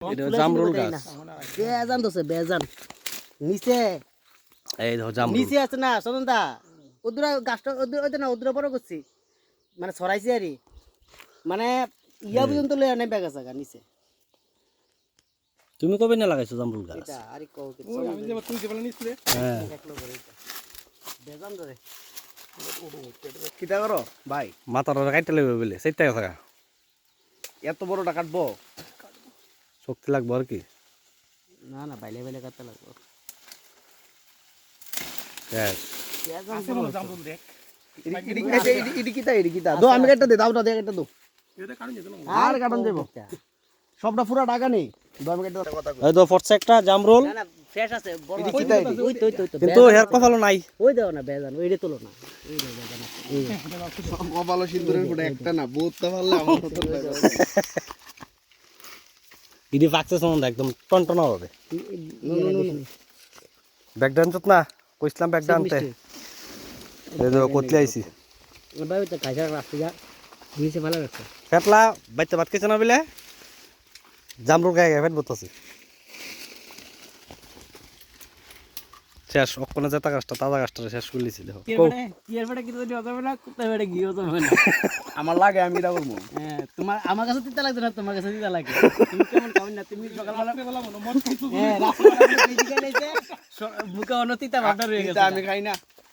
এটা জামরুল গাছ বেজান দছে বেজান নিচে এই দেখো জামরুল নিচে আছে না সদনদা ওদরা গাছটা ওদের না ওদরা বড় করছি মানে ছড়াইছি আরই মানে ইয়া পর্যন্ত লয়ে আনে বেগা জায়গা নিচে তুমি কবে না লাগাইছো জামরুল গাছ এটা আরই কও কি আমি যে তুই যেবেলা নিছিলে হ্যাঁ দেখলো করে এটা বেজান ধরে কিটা করো ভাই মাথার কাটতে লাগবে বলে সেইটা থাকা এত বড়টা কাটবো শক্তি লাগবে আর কি না না বাইলে বাইলে কাটতে লাগবে Yes. বেজান আছে মনে জামরুল দেখ ইডি কিটা দো আমি একটা দে দাওটা দেখ একটা দো এটা কাটুন যেত না আর কাটুন দেব সবটা পুরো টাকা নেই দো আমি একটা কথা কই এই তো ফরছে একটা জামরুল না না ফ্রেশ আছে বড় এটা কিটা ওই তো ওই তো কিন্তু হেয়ার কপালও নাই ওই দাও না বেজান ওইটা তোলো না ওই দাও বেজান এই কপালো সিন্দুরের ফুটা একটা না বহুতটা পারলে আমার মত ইডি ফাকছে সম্বন্ধে একদম টনটনা হবে ব্যাকডাউন চত না কইছিলাম ব্যাকডাউনতে এই তো কতলে আইছি ভাই তো কাজা রাস্তা যা নিচে ভালো রাখছে ফেটলা বাইতে ভাত খাইছ না বলে জামরুল গায়ে গায়ে ফেট বতাছে শেষ অক্ষণে যেটা গাছটা তাজা গাছটা শেষ করে লিছি দেখো কি এরপরে কি তুমি হবে না কোথায় বেড়ে গিয়ে তো হবে না আমার লাগে আমি এটা করব হ্যাঁ তোমার আমার কাছে তিতা লাগবে না তোমার কাছে তিতা লাগে তুমি কেমন খাবেন না তুমি সকালবেলা মন খাইছো হ্যাঁ রাস্তা বেশি খাইলে মুখে অন্য তিতা ভাবটা রয়ে গেছে আমি খাই না